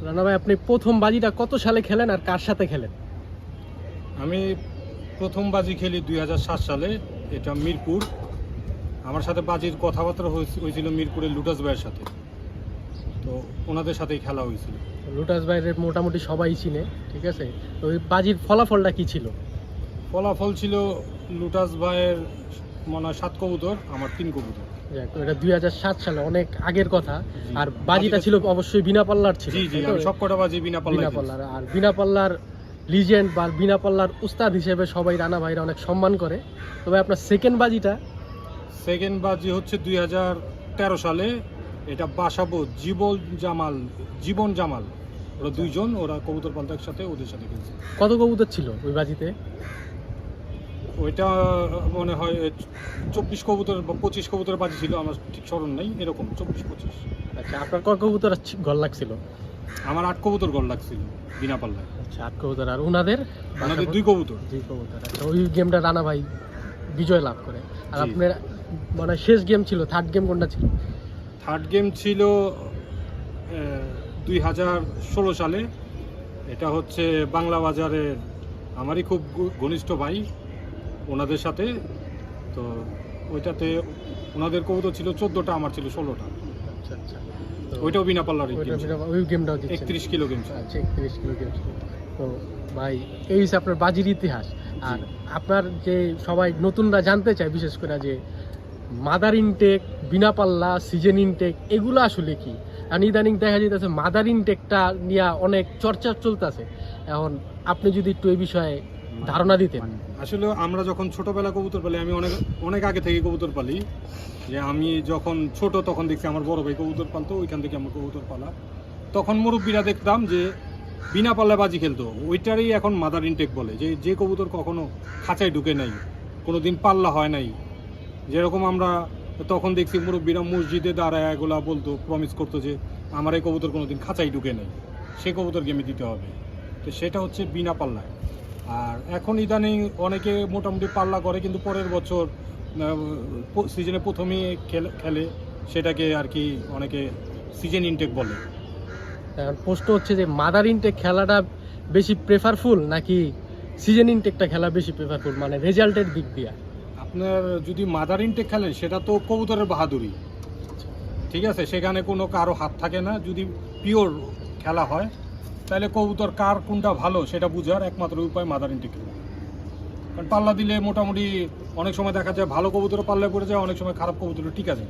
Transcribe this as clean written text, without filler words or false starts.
রানা ভাই, আপনি প্রথম বাজিটা কত সালে খেলেন আর কার সাথে খেলেন? আমি প্রথম বাজি খেলি 2007 সালে। এটা মিরপুর। আমার সাথে বাজির কথাবার্তা হয়েছিল মিরপুরের লুটাস ভাইয়ের সাথে। তো ওনাদের সাথেই খেলা হয়েছিল। লুটাস ভাইয়ের মোটামুটি সবাই চিনে, ঠিক আছে। তো ওই বাজির ফলাফলটা কি ছিল? ফলাফল ছিল লুটাস ভাইয়ের মনে হয় 7 কবুতর, আমার 3 কবুতর। তো এটা 2007 সালে, অনেক আগের কথা। জি। আর বাজিটা ছিল অবশ্যই বিনা পাল্লার ছিল। জি জি, তাই তো? আমি সবকটা বাজি বিনা পাল্লায় বিনা খেলছি। পাল্লার, আর বিনা পাল্লার লিজেন্ড বা বিনা পাল্লার উস্তাদ হিসেবে সবাই রানা ভাইরা অনেক সম্মান করে। তবে আপনার সেকেন্ড বাজিটা? সেকেন্ড বাজি হচ্ছে 2013 সালে। এটা বাসাবো জীবন জামাল, ওরা দুইজন, ওরা কবুতর পালতো একসাথে, ওদের সাথে খেলছে। কত কবুতর ছিল ওই বাজিতে? ওইটা মনে হয় 24 কবুতর বা 25 কবুতরের বাজি ছিল, আমার ঠিক স্মরণ নেই, এরকম 24-25। আচ্ছা, আপনার কয় কবুতর ঘর লাগছিল? আমার 8 কবুতর গল লাগছিল বিনা পাল্লায়। আচ্ছা, 8 কবুতর। আর ওনাদের? আমাদের 2 কবুতর। 2 কবুতর। আচ্ছা, ওই গেমটা রানা ভাই বিজয় লাভ করে। আর জি। আপনার মানে শেষ গেম ছিল, থার্ড গেম কোনটা ছিল? থার্ড গেম ছিল 2016 সালে। এটা হচ্ছে বাংলা বাজারের আমারই খুব ঘনিষ্ঠ ভাই, ওনাদের সাথে। তো ওইটাতে ওনাদের কবুতর ছিল 14টা, আমার ছিল 16টা। আচ্ছা আচ্ছা। তো ওইটাও বিনা পাল্লার ওই গেমটাও জিতছেন। 31 কিলো গেম ছিল। আচ্ছা, 31 কিলো গেম ছিল। তো ভাই, এই হচ্ছে আপনার বাজির ইতিহাস। আর আপনার যে সবাই নতুনরা জানতে চায় বিশেষ করে যে মাদার ইনটেক, বিনা পাল্লা, সিজন ইনটেক, এগুলো আসলে কি? কারণ ইদানিং দেখা যাইতেছে মাদার ইনটেকটা নিয়ে অনেক চর্চা চলতেছে। এখন আপনি যদি একটু এই বিষয়ে ধারণা দিতেন। আসলে আমরা যখন ছোটবেলা কবুতর পালি, আমি অনেক অনেক আগে থেকে কবুতর পালি। যে আমি যখন ছোট তখন দেখছি আমার বড় ভাই কবুতর পালতো, ওইখান থেকে আমার কবুতর পালা। তখন মুরব্বীরা দেখতাম যে বিনা পাল্লায় বাজি খেলতো, ওইটারই এখন মাদার ইনটেক বলে। যে যে কবুতর কখনো খাঁচায় ঢুকে নাই, কোনোদিন পাল্লা হয় নাই, যেরকম আমরা তখন দেখছি মুরব্বীরা মসজিদে দাঁড়ায় এগুলা বলতো, প্রমিস করতো যে আমার এই কবুতর কোনোদিন খাঁচায় ঢুকে নেই, সে কবুতর গেমে দিতে হবে। তো সেটা হচ্ছে বিনা পাল্লায়। আর এখন ইদানিং অনেকে মোটামুটি পাল্লা করে, কিন্তু পরের বছর সিজনে প্রথমেই খেলে, সেটাকে আর কি অনেকে সিজন ইনটেক বলে। এখন প্রশ্ন হচ্ছে যে মাদার ইনটেক খেলাটা বেশি প্রেফারফুল নাকি সিজন ইনটেকটা খেলা বেশি প্রেফারফুল, মানে রেজাল্টের দিক দিয়ে? আপনার যদি মাদার ইনটেক খেলেন, সেটা তো কবুতরের বাহাদুরি, ঠিক আছে, সেখানে কোনো কারো হাত থাকে না। যদি পিওর খেলা হয়, তাহলে কবুতর কার কোনটা ভালো সেটা বোঝার একমাত্র উপায় মাদার ইনটেক খেলা। কারণ পাল্লা দিলে মোটামুটি অনেক সময় দেখা যায় ভালো কবুতরও পাল্লায় পড়ে যায়, অনেক সময় খারাপ কবুতরও ঠিক আছে।